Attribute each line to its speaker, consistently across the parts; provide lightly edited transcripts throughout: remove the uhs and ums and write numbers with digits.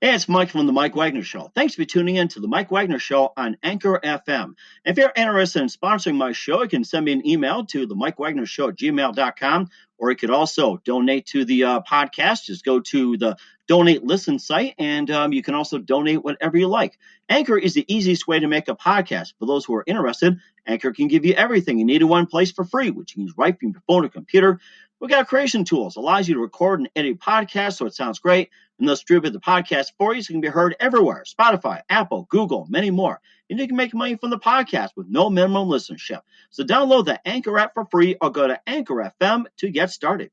Speaker 1: Hey, it's Mike from the Mike Wagner Show. Thanks for tuning in to the Mike Wagner Show on Anchor FM. If you're interested in sponsoring my show, you can send me an email to the Mike Wagner Show at gmail.com, or you could also donate to the podcast. Just go to the Donate Listen site, and you can also donate whatever you like. Anchor is the easiest way to make a podcast. For those who are interested, Anchor can give you everything you need in one place for free, which you can use right from your phone or computer. We got creation tools, allows you to record and edit podcasts so it sounds great, and they'll distribute the podcast for you so it can be heard everywhere. Spotify, Apple, Google, many more. And you can make money from the podcast with no minimum listenership. So download the Anchor app for free or go to Anchor FM to get started.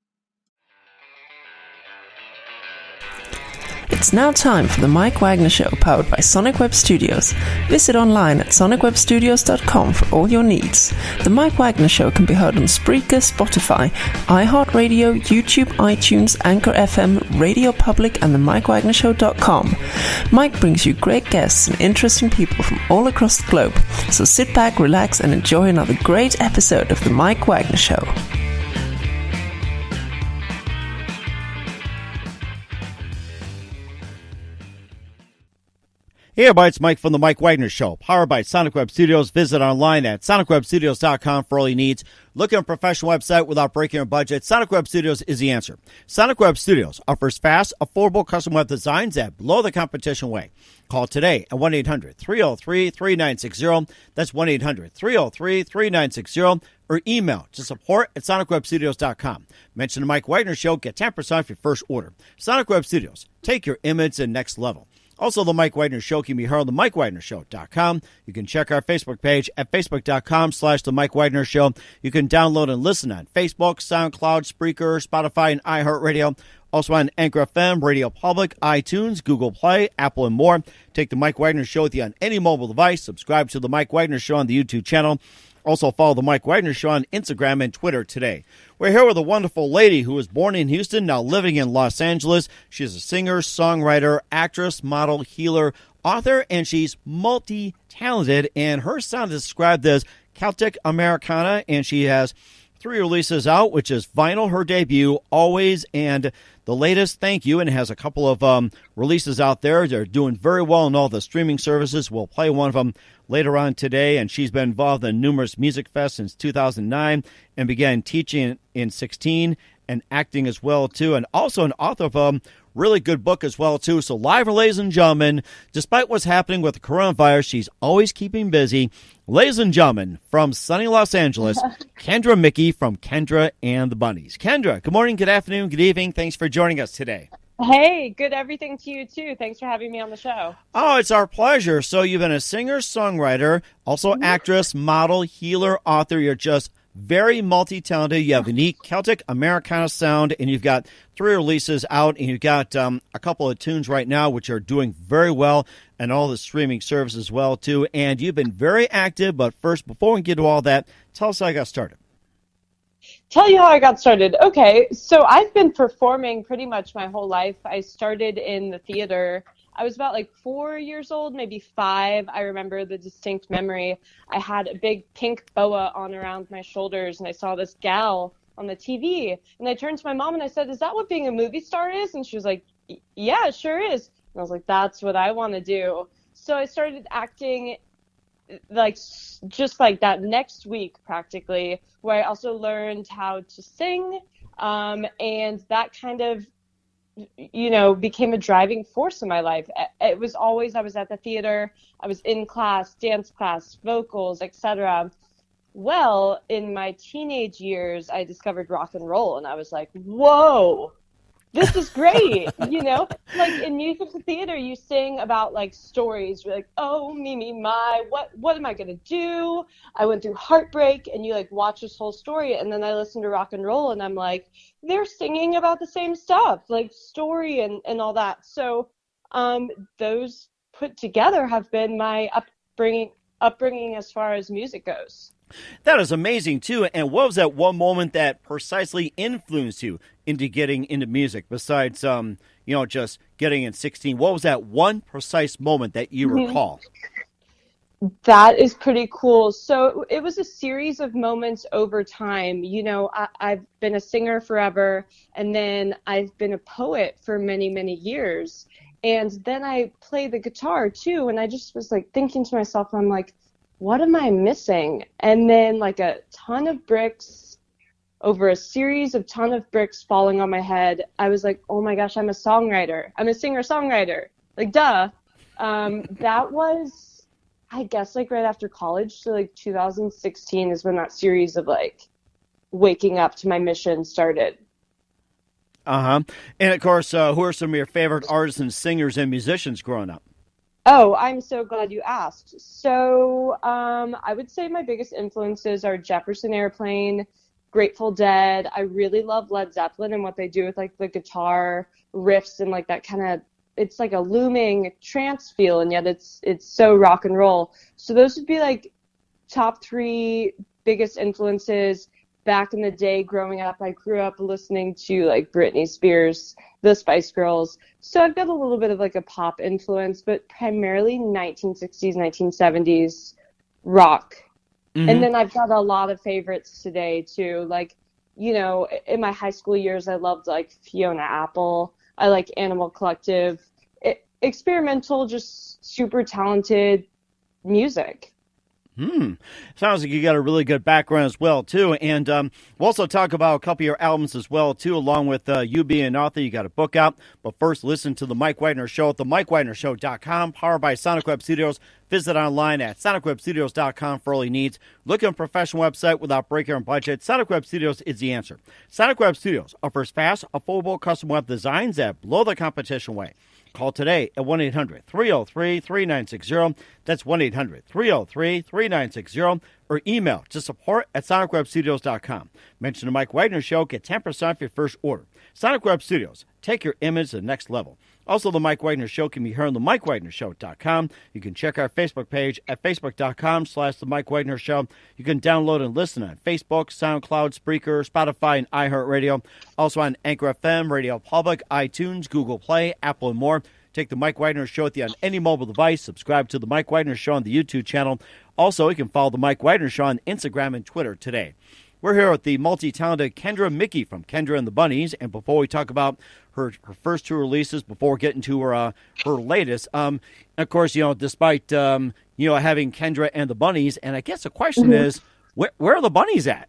Speaker 2: It's now time for the Mike Wagner Show, powered by Sonic Web Studios. Visit online at sonicwebstudios.com for all your needs. The Mike Wagner Show can be heard on Spreaker, Spotify, iHeartRadio, YouTube, iTunes, Anchor FM, Radio Public, and the MikeWagnerShow.com. Mike brings you great guests and interesting people from all across the globe. So sit back, relax, and enjoy another great episode of the Mike Wagner Show.
Speaker 3: Hey everybody, it's Mike from the Mike Wagner Show, powered by Sonic Web Studios. Visit online at sonicwebstudios.com for all your needs. Looking at a professional website without breaking your budget? Sonic Web Studios is the answer. Sonic Web Studios offers fast, affordable custom web designs that blow the competition away. Call today at 1-800-303-3960. That's 1-800-303-3960. Or email to support at sonicwebstudios.com. Mention the Mike Wagner Show, get 10% off your first order. Sonic Web Studios, take your image to the next level. Also, the Mike Wagner Show can be heard on the MikeWagnerShow.com. You can check our Facebook page at Facebook.com/The Mike Wagner Show. You can download and listen on Facebook, SoundCloud, Spreaker, Spotify, and iHeartRadio. Also on Anchor FM, Radio Public, iTunes, Google Play, Apple, and more. Take the Mike Wagner Show with you on any mobile device. Subscribe to the Mike Wagner Show on the YouTube channel. Also follow the Mike Wagner Show on Instagram and Twitter today. We're here with a wonderful lady who was born in Houston, now living in Los Angeles. She's a singer, songwriter, actress, model, healer, author, and she's multi-talented. And her sound is described as Celtic Americana, and she has 3 releases out, which is Vinyl, her debut, Always, and the latest, Thank You, and it has a couple of releases out there. They're doing very well in all the streaming services. We'll play one of them later on today, and she's been involved in numerous music fests since 2009 and began teaching in 16 and acting as well, too, and also an author of a really good book as well, too. So live, ladies and gentlemen, despite what's happening with the coronavirus, she's always keeping busy. Ladies and gentlemen, from sunny Los Angeles, Kendra Muecke from Kendra and the Bunnies. Kendra, good morning, good afternoon, good evening. Thanks for joining us today.
Speaker 4: Hey, good everything to you, too. Thanks for having me on the show.
Speaker 3: Oh, it's our pleasure. So you've been a singer, songwriter, also actress, model, healer, author. You're just very multi-talented. You have a unique Celtic Americana sound, and you've got 3 releases out, and you've got a couple of tunes right now which are doing very well, and all the streaming services as well, too. And you've been very active, but first, before we get to all that, tell us how you got started.
Speaker 4: Tell you how I got started. Okay, so I've been performing pretty much my whole life. I started in the theater. I was about 4 years old, maybe 5. I remember the distinct memory. I had a big pink boa on around my shoulders, and I saw this gal on the TV. And I turned to my mom and I said, "Is that what being a movie star is?" And she was like, "Yeah, it sure is." And I was like, "That's what I want to do." So I started acting just like that next week practically, where I also learned how to sing, and that kind of became a driving force in my life. It was always, I was at the theater, I was in class, dance class, vocals, etc. Well, in my teenage years, I discovered rock and roll, and I was like, whoa, this is great. In musical theater, you sing about stories. You're like, oh, me, my, what am I going to do? I went through heartbreak, and you watch this whole story. And then I listen to rock and roll, and I'm like, they're singing about the same stuff, story and all that. So those put together have been my upbringing as far as music goes.
Speaker 3: That is amazing, too. And what was that one moment that precisely influenced you into getting into music besides, just getting in 16? What was that one precise moment that you recall?
Speaker 4: That is pretty cool. So it was a series of moments over time. I've been a singer forever, and then I've been a poet for many, many years. And then I play the guitar too, and I just was like thinking to myself, I'm like, what am I missing? And then like a ton of bricks over a series of ton of bricks falling on my head, I was like, oh my gosh, I'm a songwriter. I'm a singer-songwriter. Like, duh. That was, I guess, like right after college. So like 2016 is when that series of like waking up to my mission started.
Speaker 3: Uh-huh. And, of course, who are some of your favorite artists and singers and musicians growing up?
Speaker 4: Oh, I'm so glad you asked. So I would say my biggest influences are Jefferson Airplane, Grateful Dead. I really love Led Zeppelin and what they do with like the guitar riffs and like that kind of, it's like a looming trance feel, and yet it's so rock and roll. So those would be like top 3 biggest influences. Back in the day growing up, I grew up listening to like Britney Spears, the Spice Girls. So I've got a little bit of like a pop influence, but primarily 1960s, 1970s rock.
Speaker 3: Mm-hmm.
Speaker 4: And then I've got a lot of favorites today too. Like, you know, in my high school years, I loved like Fiona Apple. I like Animal Collective. Experimental, just super talented music.
Speaker 3: Sounds like you got a really good background as well, too. And we'll also talk about a couple of your albums as well, too, along with you being an author. You got a book out. But first, listen to The Mike Wagner Show at themikewagnershow.com, powered by Sonic Web Studios. Visit online at sonicwebstudios.com for all your needs. Look at a professional website without breaking your budget. Sonic Web Studios is the answer. Sonic Web Studios offers fast, affordable custom web designs that blow the competition away. Call today at 1-800-303-3960. That's 1-800-303-3960. Or email to support at sonicwebstudios.com. Mention the Mike Wagner Show. Get 10% off your first order. Sonic Web Studios. Take your image to the next level. Also, the Mike Wagner Show can be heard on the MikeWagnerShow.com. You can check our Facebook page at Facebook.com/The Mike Wagner Show. You can download and listen on Facebook, SoundCloud, Spreaker, Spotify, and iHeartRadio. Also on Anchor FM, Radio Public, iTunes, Google Play, Apple, and more. Take the Mike Wagner Show with you on any mobile device. Subscribe to the Mike Wagner Show on the YouTube channel. Also, you can follow the Mike Wagner Show on Instagram and Twitter today. We're here with the multi-talented Kendra Muecke from Kendra and the Bunnies. And before we talk about her first 2 releases, before getting to her latest, of course, you know, despite having Kendra and the Bunnies, and I guess the question is, where are the Bunnies at?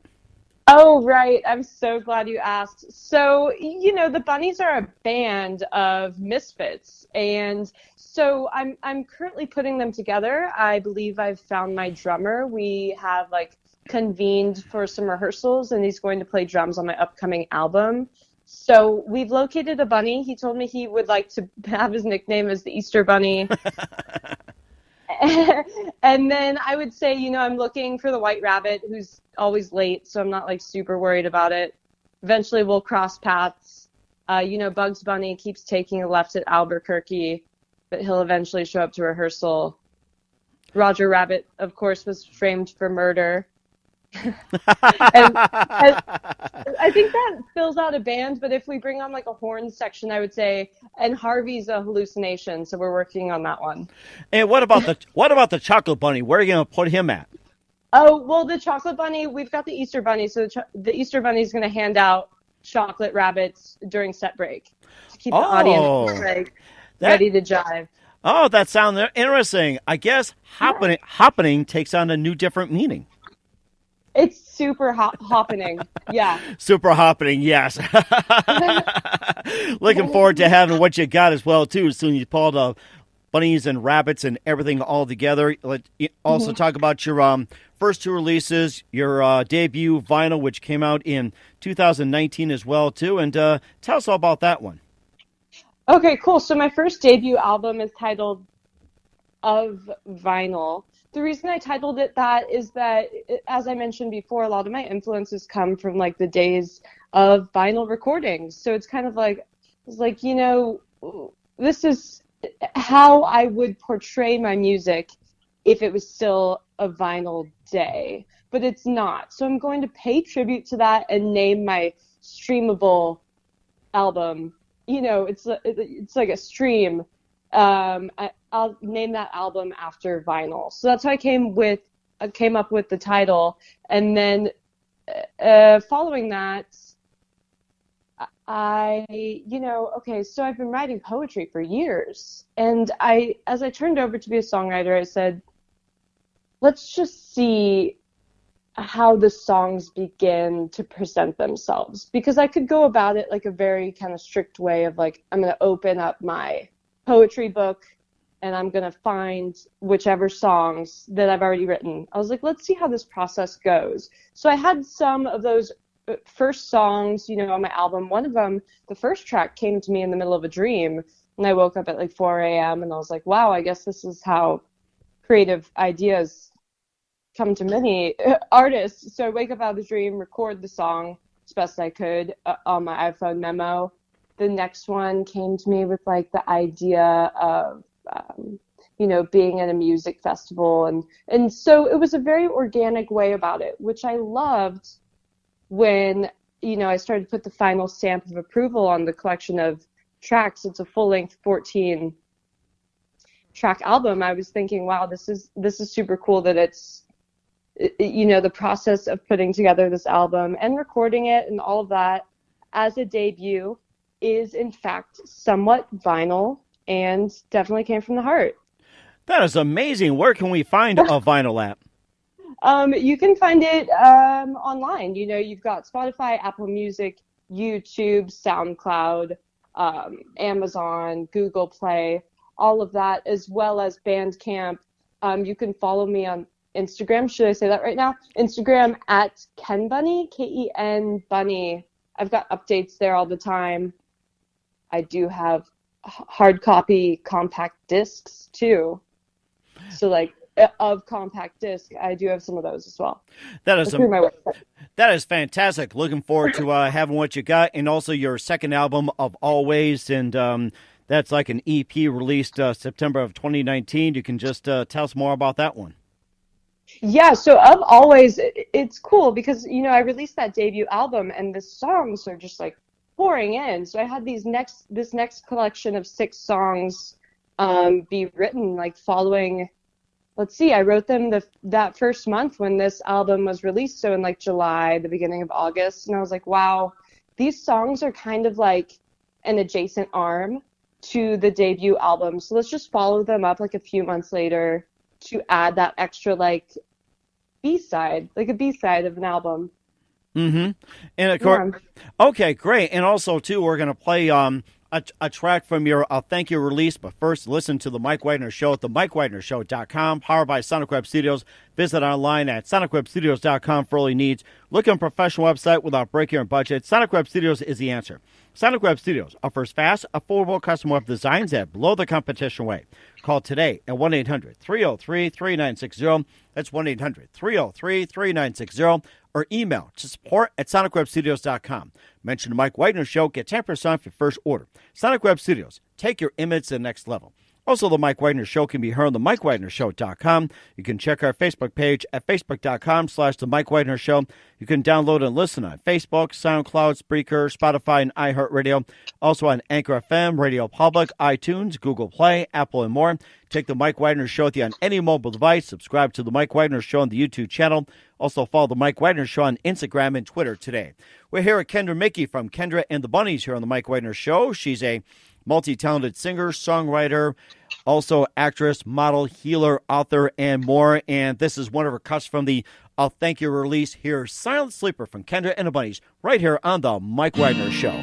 Speaker 4: Oh, right. I'm so glad you asked. So, you know, the Bunnies are a band of misfits, and so I'm currently putting them together. I believe I've found my drummer. We have like convened for some rehearsals, and he's going to play drums on my upcoming album. So we've located a bunny. He told me he would like to have his nickname as the Easter Bunny. And then I would say, you know, I'm looking for the white rabbit who's always late, so I'm not like super worried about it. Eventually we'll cross paths. You know, Bugs Bunny keeps taking a left at Albuquerque, but he'll eventually show up to rehearsal. Roger Rabbit, of course, was framed for murder. and I think that fills out a band, but if we bring on like a horn section, I would say, and Harvey's a hallucination, so we're working on that one.
Speaker 3: And what about the Chocolate Bunny? Where are you going to put him at?
Speaker 4: Oh, well, the Chocolate Bunny, we've got the Easter Bunny, so the Easter Bunny is going to hand out chocolate rabbits during set break to keep the audience ready to jive.
Speaker 3: Oh, that sounds interesting. I guess happening takes on a new different meaning.
Speaker 4: It's super happening, yeah.
Speaker 3: Super happening, yes. Looking forward to having what you got as well, too. Soon you pull the bunnies and rabbits and everything all together. Let's also talk about your first 2 releases, your debut vinyl, which came out in 2019 as well, too. And tell us all about that one.
Speaker 4: Okay, cool. So my first debut album is titled Of Vinyl. The reason I titled it that is that, as I mentioned before, a lot of my influences come from like the days of vinyl recordings. So it's kind of like, you know, this is how I would portray my music if it was still a vinyl day, but it's not. So I'm going to pay tribute to that and name my streamable album. You know, it's like a stream. I'll name that album after vinyl. So that's how I came up with the title. And then following that, okay, so I've been writing poetry for years. And as I turned over to be a songwriter, I said, let's just see how the songs begin to present themselves. Because I could go about it like a very kind of strict way of like, I'm going to open up my poetry book and I'm going to find whichever songs that I've already written. I was like, let's see how this process goes. So I had some of those first songs, on my album. One of them, the first track, came to me in the middle of a dream. And I woke up at like 4 a.m. and I was like, wow, I guess this is how creative ideas come to many artists. So I wake up out of the dream, record the song as best I could on my iPhone memo. The next one came to me with like the idea of, being at a music festival. And so it was a very organic way about it, which I loved when, I started to put the final stamp of approval on the collection of tracks. It's a full-length 14-track album. I was thinking, wow, this is super cool that it's, the process of putting together this album and recording it and all of that as a debut is in fact somewhat vinyl and definitely came from the heart.
Speaker 3: That is amazing. Where can we find a vinyl app?
Speaker 4: You can find it online. You've got Spotify, Apple Music, YouTube, SoundCloud, Amazon, Google Play, all of that, as well as Bandcamp. You can follow me on Instagram. Should I say that right now? Instagram at KenBunny, Ken Bunny. I've got updates there all the time. I do have hard copy compact discs too. So like of compact disc, I do have some of those as well.
Speaker 3: That is fantastic. Looking forward to having what you got, and also your second album of Always, and that's like an EP released September of 2019. You can just tell us more about that one.
Speaker 4: Yeah, so of Always, it's cool because I released that debut album, and the songs are just like pouring in. So I had this next collection of 6 songs be written like following. Let's see, I wrote them that first month when this album was released, so in like July, the beginning of August, and I was like, wow, these songs are kind of like an adjacent arm to the debut album, so let's just follow them up like a few months later to add that extra like B-side, like a B-side of an album.
Speaker 3: Mm-hmm. And of course, okay, great. And also too, we're gonna play a track from your thank you release, but first listen to the Mike Wagner Show at themikewagnershow.com, powered by Sonic Web Studios. Visit online at sonicwebstudios.com for all your needs. Look on a professional website without breaking your budget. Sonic Web Studios is the answer. Sonic Web Studios offers fast, affordable custom web designs at below the competition rate. Call today at 1-800-303-3960. That's 1-800-303-3960. Or email to support@sonicwebstudios.com. Mention the Mike Wagner Show. Get 10% off your first order. Sonic Web Studios. Take your image to the next level. Also, the Mike Wagner Show can be heard on the MikeWagnerShow.com. You can check our Facebook page at Facebook.com/The Mike Wagner Show. You can download and listen on Facebook, SoundCloud, Spreaker, Spotify, and iHeartRadio. Also on Anchor FM, Radio Public, iTunes, Google Play, Apple, and more. Take the Mike Wagner Show with you on any mobile device. Subscribe to the Mike Wagner Show on the YouTube channel. Also follow the Mike Wagner Show on Instagram and Twitter today. We're here with Kendra Muecke from Kendra and the Bunnies here on the Mike Wagner Show. She's a multi-talented singer, songwriter, also actress, model, healer, author, and more. And this is one of her cuts from the Thank You release. Here's Silent Sleeper from Kendra and the Bunnies right here on the Mike Wagner Show.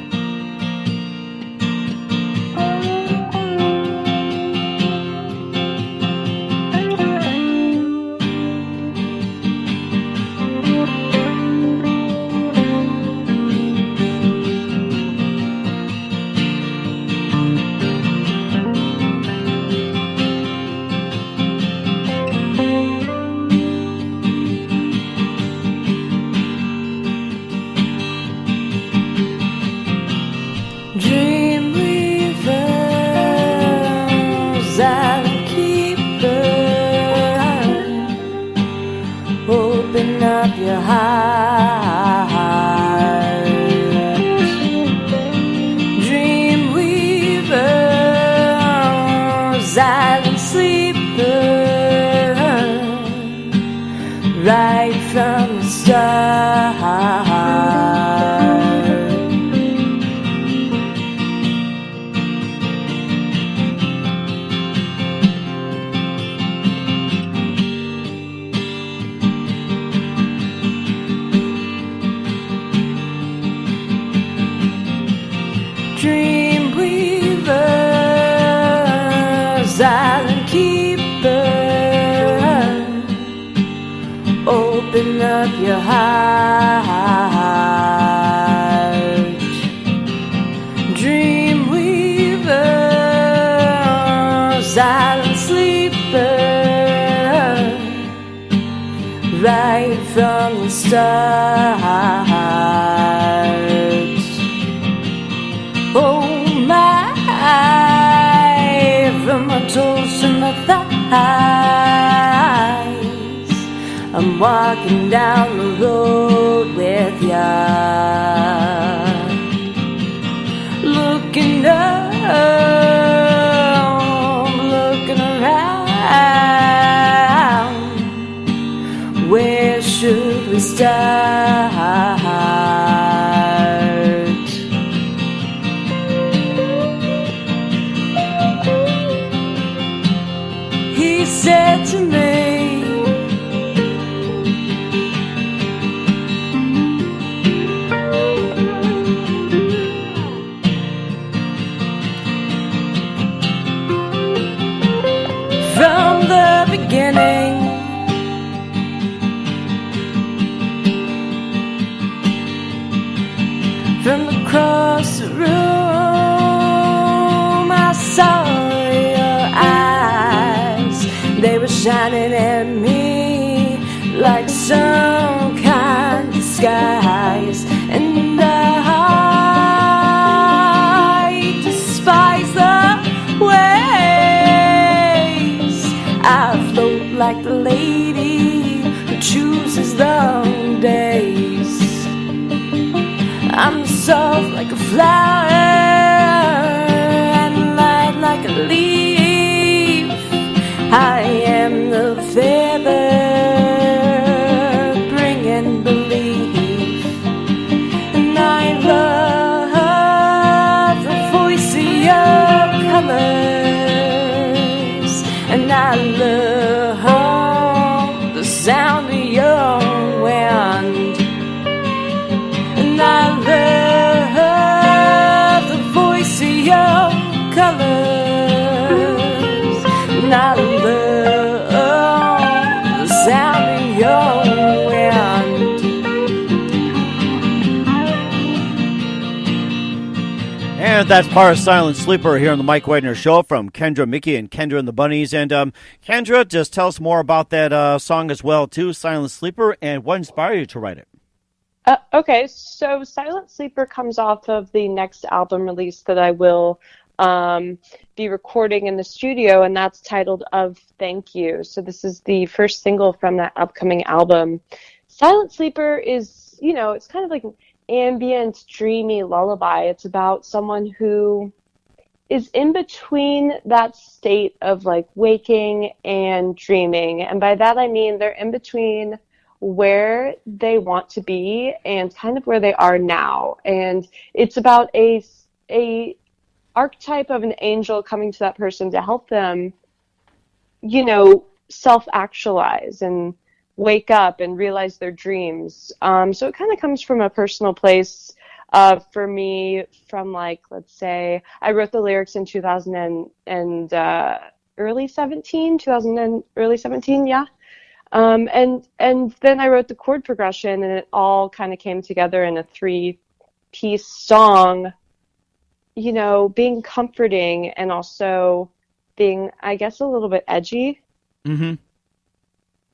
Speaker 5: up your heart. Dreamweaver, silent sleeper, right from the start. Oh my, from my toes to my thighs, I'm walking down the road with ya, looking up, looking around. Where should we start? He said to me, from the beginning, from across the room, I saw your eyes. They were shining at me like some kind of disguise, and I despise the ways I float like the lady who chooses the days. I'm soft like a flower and light like a leaf. I am the feather bringing belief, and I love the voice of your colors, and I love the sound of your wind, and I love the voice of your colors, and I love the sound of your wind.
Speaker 3: And that's part of Silent Sleeper here on the Mike Wagner Show from Kendra Muecke and Kendra and the Bunnies. And Kendra, just tell us more about that song as well, too, Silent Sleeper, and what inspired you to write it?
Speaker 4: Okay, so Silent Sleeper comes off of the next album release that I will be recording in the studio, and that's titled Of Thank You. So this is the first single from that upcoming album. Silent Sleeper is, it's kind of like an ambient, dreamy lullaby. It's about someone who is in between that state of like waking and dreaming. And by that I mean they're in between where they want to be and kind of where they are now. And it's about a archetype of an angel coming to that person to help them, self-actualize and wake up and realize their dreams. So it kind of comes from a personal place for me, from like, let's say, I wrote the lyrics in 2000 and early 17, yeah. And then I wrote the chord progression, and it all kind of came together in a 3-piece song, being comforting and also being, I guess, a little bit edgy.
Speaker 3: Mm-hmm.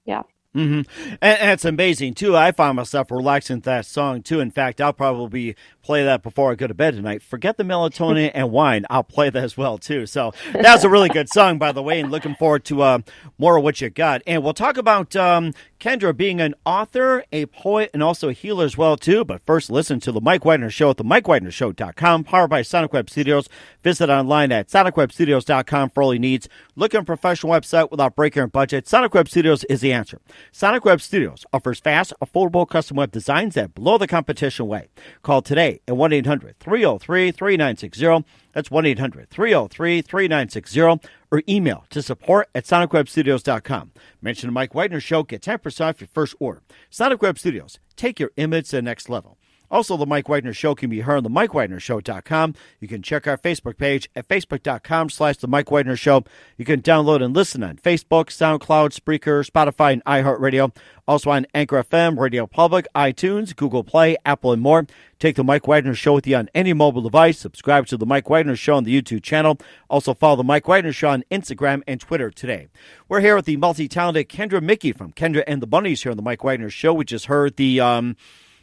Speaker 4: Yeah.
Speaker 3: Mm-hmm. And it's amazing, too. I find myself relaxing to that song, too. In fact, I'll probably play that before I go to bed tonight. Forget the melatonin and wine. I'll play that as well, too. So that's a really good song, by the way, and looking forward to more of what you got. And we'll talk about Kendra being an author, a poet, and also a healer as well, too. But first, listen to The Mike Wagner Show at themikewagnershow.com, powered by Sonic Web Studios. Visit online at sonicwebstudios.com for all your needs. Look at a professional website without breaking your budget. Sonic Web Studios is the answer. Sonic Web Studios offers fast, affordable custom web designs that blow the competition away. Call today at 1-800-303-3960. That's 1-800-303-3960. Or email to support@sonicwebstudios.com. Mention the Mike Wagner Show. Get 10% off your first order. Sonic Web Studios. Take your image to the next level. Also, the Mike Wagner Show can be heard on the MikeWagnerShow.com. You can check our Facebook page at Facebook.com/The Mike Wagner Show. You can download and listen on Facebook, SoundCloud, Spreaker, Spotify, and iHeartRadio. Also on Anchor FM, Radio Public, iTunes, Google Play, Apple, and more. Take the Mike Wagner Show with you on any mobile device. Subscribe to the Mike Wagner Show on the YouTube channel. Also follow the Mike Wagner Show on Instagram and Twitter today. We're here with the multi-talented Kendra Muecke from Kendra and the Bunnies here on the Mike Wagner Show. We just heard the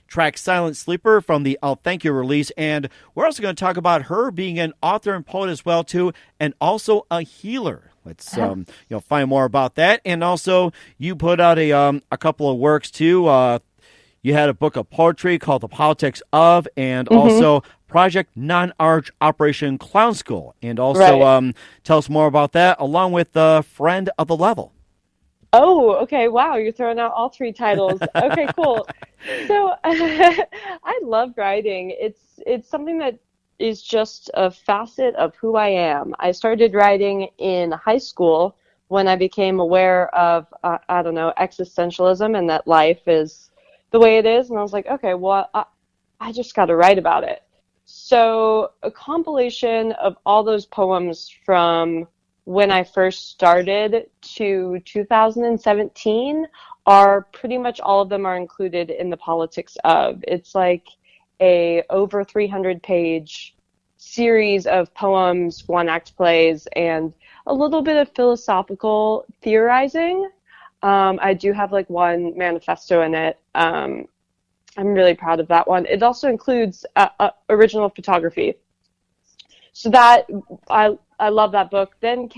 Speaker 3: track Silent Sleeper from the I'll Thank You release, and we're also going to talk about her being an author and poet as well too, and also a healer. Let's find more about that. And also you put out a couple of works too. You had a book of poetry called The Politics of, and also Project Non-Arch Operation Clown School. And also tell us more about that, along with Friend of the Level.
Speaker 4: Oh, okay. Wow, you're throwing out all three titles. Okay, cool. So I love writing. It's something that is just a facet of who I am. I started writing in high school when I became aware of, existentialism and that life is the way it is. And I was like, okay, well, I just got to write about it. So a compilation of all those poems from when I first started to 2017 are pretty much all of them are included in The Politics of. It's like a over 300-page series of poems, one-act plays, and a little bit of philosophical theorizing. I do have like one manifesto in it. I'm really proud of that one. It also includes original photography. So that I love that book. Then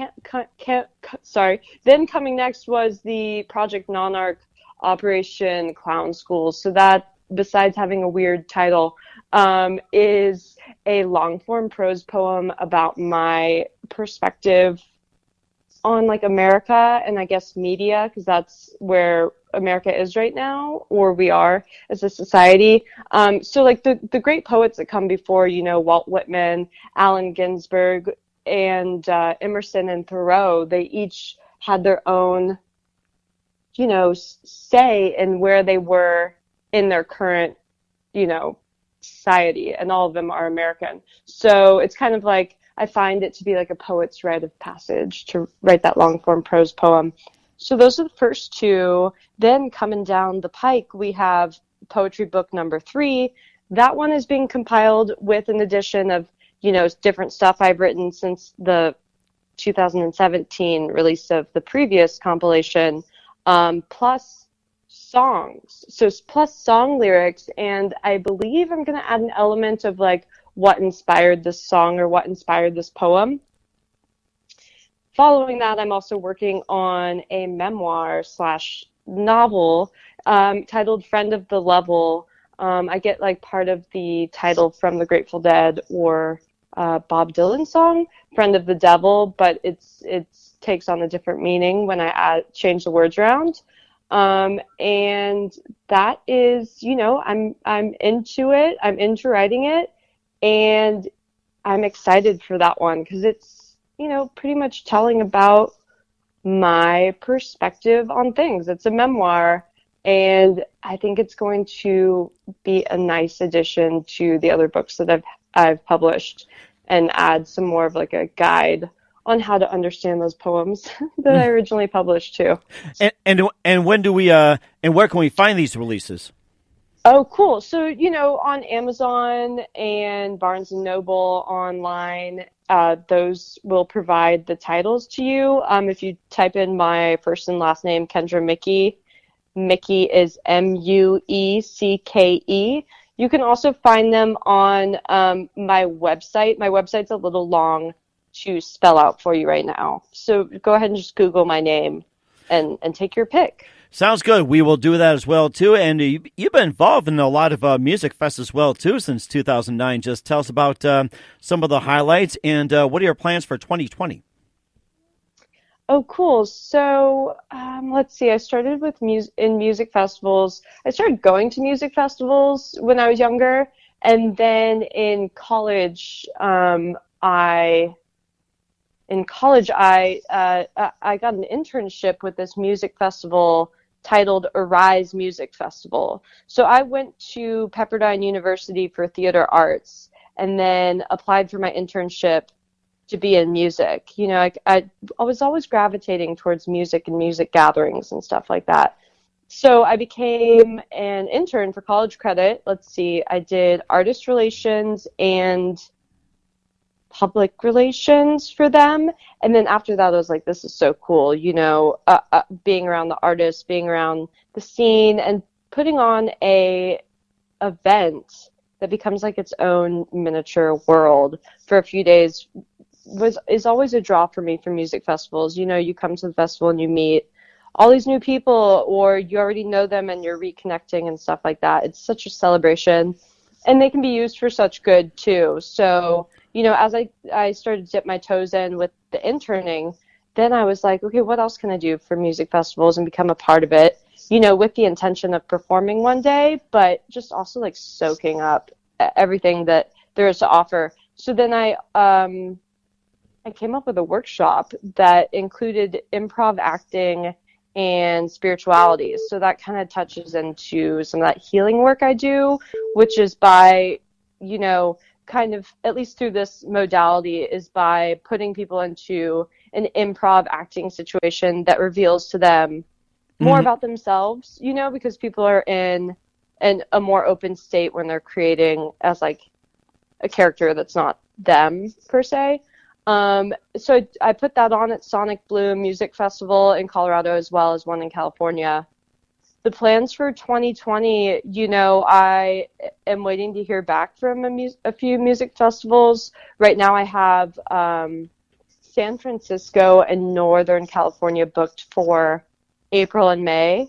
Speaker 4: Then coming next was the Project Non-Arch Operation Clown School. So that, besides having a weird title, is a long-form prose poem about my perspective on like America and I guess media, because that's where America is right now, or we are as a society. So like the great poets that come before, Walt Whitman, Allen Ginsberg, and Emerson and Thoreau, they each had their own, say in where they were in their current, society, and all of them are American. So it's kind of like, I find it to be like a poet's rite of passage to write that long form prose poem. So those are the first two. Then coming down the pike, we have poetry book number 3. That one is being compiled with an addition of, different stuff I've written since the 2017 release of the previous compilation, plus songs. So plus song lyrics, and I believe I'm going to add an element of like what inspired this song or what inspired this poem. Following that, I'm also working on a memoir/novel titled Friend of the Level. I get like part of the title from the Grateful Dead or Bob Dylan song, Friend of the Devil, but it takes on a different meaning when I change the words around. And that is, I'm into it. I'm into writing it, and I'm excited for that one because it's, pretty much telling about my perspective on things. It's a memoir, and I think it's going to be a nice addition to the other books that I've published, and add some more of like a guide on how to understand those poems that I originally published too.
Speaker 3: And when do we and where can we find these releases?
Speaker 4: Oh, cool. So, on Amazon and Barnes & Noble online, those will provide the titles to you. If you type in my first and last name, Kendra Muecke, Muecke is Muecke. You can also find them on my website. My website's a little long to spell out for you right now. So go ahead and just Google my name and take your pick.
Speaker 3: Sounds good. We will do that as well, too. And you've been involved in a lot of music fests as well, too, since 2009. Just tell us about some of the highlights and what are your plans for 2020?
Speaker 4: Oh, cool. So let's see. I started with in music festivals. I started going to music festivals when I was younger. And then in college, I got an internship with this music festival titled Arise Music Festival. So I went to Pepperdine University for theater arts and then applied for my internship to be in music. You know, I was always gravitating towards music and music gatherings and stuff like that. So I became an intern for college credit. Let's see, I did artist relations and public relations for them. And then after that, I was like, this is so cool, you know, being around the artists, being around the scene, and putting on a event that becomes like its own miniature world for a few days is always a draw for me for music festivals. You know, you come to the festival and you meet all these new people, or you already know them and you're reconnecting and stuff like that. It's such a celebration, and they can be used for such good too. So, you know, as I started to dip my toes in with the interning, then I was like, okay, what else can I do for music festivals and become a part of it, you know, with the intention of performing one day, but just also like soaking up everything that there is to offer. So then I came up with a workshop that included improv acting and spirituality. So that kind of touches into some of that healing work I do, which is by, you know, kind of, at least through this modality, is by putting people into an improv acting situation that reveals to them more about themselves, you know, because people are in a more open state when they're creating as like a character that's not them per se. So I put that on at Sonic Bloom Music Festival in Colorado, as well as one in California. The plans for 2020, you know, I am waiting to hear back from a few music festivals. Right now I have San Francisco and Northern California booked for April and May.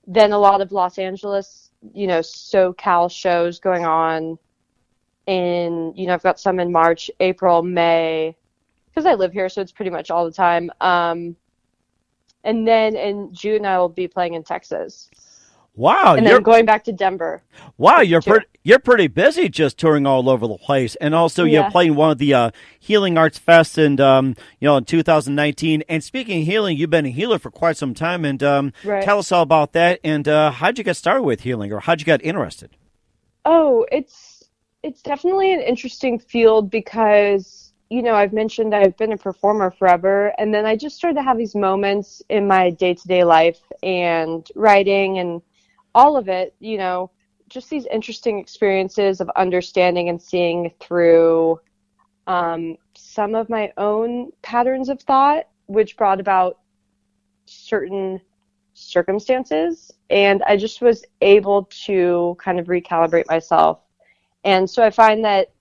Speaker 4: Then a lot of Los Angeles, you know, SoCal shows going on in, you know, I've got some in March, April, May, because I live here, so it's pretty much all the time. And then in June, I will be playing in Texas.
Speaker 3: Wow.
Speaker 4: And then going back to Denver.
Speaker 3: Wow, you're pretty busy just touring all over the place. And also you're playing one of the Healing Arts Fest and you know, in 2019. And speaking of healing, you've been a healer for quite some time. And tell us all about that. And how'd you get started with healing, or how'd you get interested?
Speaker 4: Oh, it's definitely an interesting field because, you know, I've mentioned I've been a performer forever, and then I just started to have these moments in my day-to-day life and writing and all of it, you know, just these interesting experiences of understanding and seeing through some of my own patterns of thought, which brought about certain circumstances, and I just was able to kind of recalibrate myself. And so I find that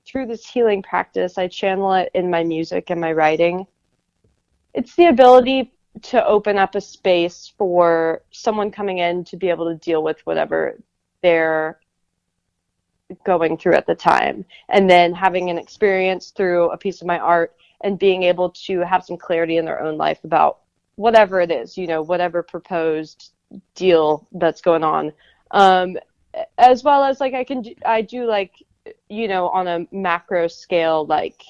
Speaker 4: through this healing practice, I channel it in my music and my writing. It's the ability to open up a space for someone coming in to be able to deal with whatever they're going through at the time, and then having an experience through a piece of my art and being able to have some clarity in their own life about whatever it is, you know, whatever proposed deal that's going on. As well as like I do like, you know, on a macro scale, like,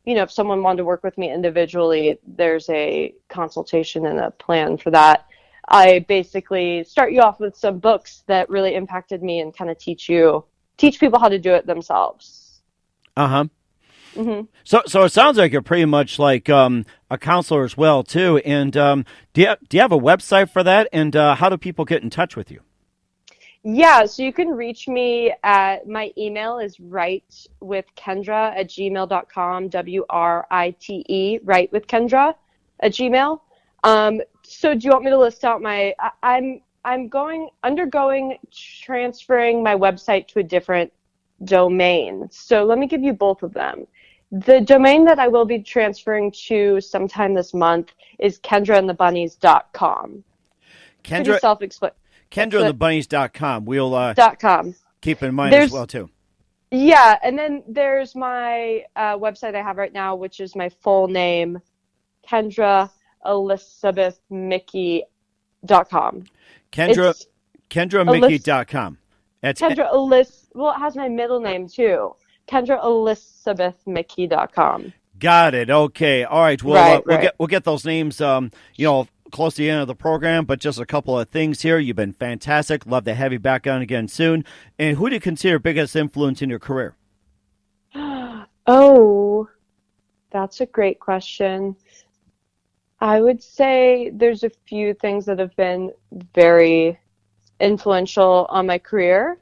Speaker 4: you know, if someone wanted to work with me individually, there's a consultation and a plan for that. I basically start you off with some books that really impacted me and kind of teach people how to do it themselves.
Speaker 3: Uh-huh.
Speaker 4: Mm-hmm.
Speaker 3: So it sounds like you're pretty much like a counselor as well, too. And do you have a website for that? And how do people get in touch with you?
Speaker 4: Yeah, so you can reach me at, my email is writewithkendra@gmail.com, WRITE, writewithkendra@gmail. So do you want me to list out I'm undergoing transferring my website to a different domain. So let me give you both of them. The domain that I will be transferring to sometime this month is KendraandtheBunnies.com. Pretty self-explanatory.
Speaker 3: KendraandtheBunnies.com. We'll keep in mind as well, too.
Speaker 4: Yeah, and then there's my website I have right now, which is my full name, KendraElizabethMiecke.com.
Speaker 3: KendraMiecke.com.
Speaker 4: It has my middle name, too. KendraElizabethMiecke.com.
Speaker 3: Got it. Okay. All right. Well, we'll get those names, close to the end of the program, but just a couple of things here. You've been fantastic. Love to have you back on again soon. And who do you consider biggest influence in your career?
Speaker 4: Oh, that's a great question. I would say there's a few things that have been very influential on my career.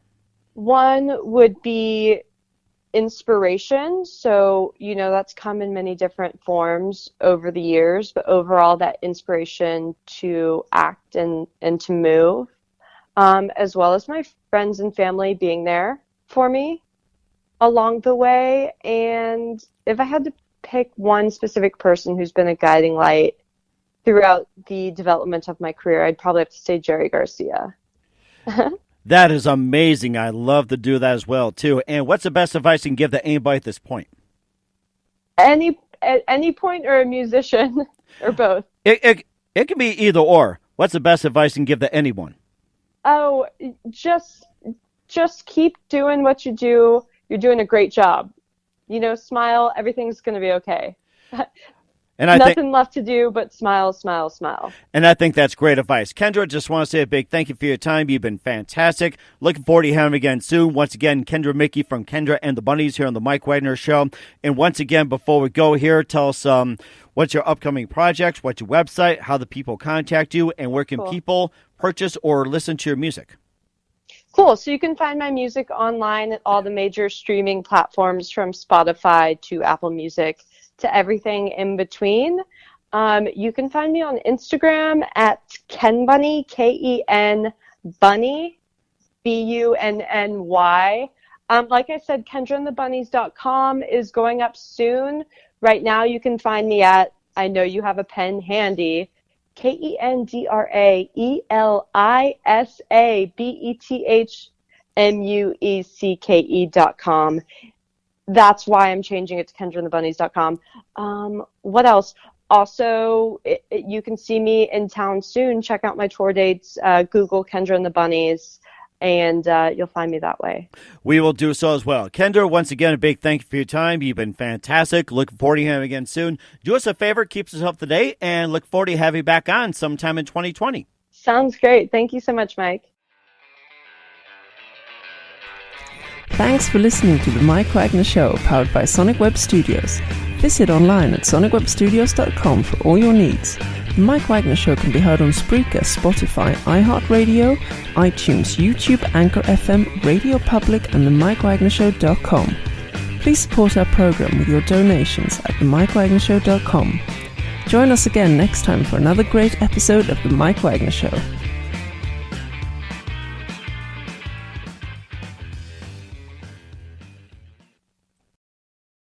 Speaker 4: One would be inspiration. So, that's come in many different forms over the years, but overall that inspiration to act and to move, as well as my friends and family being there for me along the way. And if I had to pick one specific person who's been a guiding light throughout the development of my career, I'd probably have to say Jerry Garcia.
Speaker 3: That is amazing. I love to do that as well, too. And what's the best advice you can give to anybody at this point?
Speaker 4: At any point, or a musician, or both?
Speaker 3: It can be either or. What's the best advice you can give to anyone?
Speaker 4: Oh, just keep doing what you do. You're doing a great job. Smile. Everything's going to be okay.
Speaker 3: And
Speaker 4: Nothing left to do but smile, smile, smile.
Speaker 3: And I think that's great advice. Kendra, just want to say a big thank you for your time. You've been fantastic. Looking forward to having you again soon. Once again, Kendra Muecke from Kendra and the Bunnies here on the Mike Wagner Show. And once again, before we go here, tell us what's your upcoming projects, what's your website, how the people contact you, and where can people purchase or listen to your music?
Speaker 4: Cool. So you can find my music online at all the major streaming platforms, from Spotify to Apple Music to everything in between. You can find me on Instagram at KenBunny, K-E-N Bunny, B-U-N-N-Y. Like I said, KendraandtheBunnies.com is going up soon. Right now you can find me at, I know you have a pen handy, KendraandtheBunnies.com. That's why I'm changing it to KendraandtheBunnies.com. What else? Also, you can see me in town soon. Check out my tour dates. Google Kendra and the Bunnies, and you'll find me that way.
Speaker 3: We will do so as well. Kendra, once again, a big thank you for your time. You've been fantastic. Looking forward to having you again soon. Do us a favor, keep us up to date, and look forward to having you back on sometime in 2020.
Speaker 4: Sounds great. Thank you so much, Mike.
Speaker 2: Thanks for listening to the Mike Wagner Show, powered by Sonic Web Studios. Visit online at sonicwebstudios.com for all your needs. The Mike Wagner Show can be heard on Spreaker, Spotify, iHeartRadio, iTunes, YouTube, Anchor FM, Radio Public, and themikewagnershow.com. Please support our program with your donations at themikewagnershow.com. Join us again next time for another great episode of The Mike Wagner Show.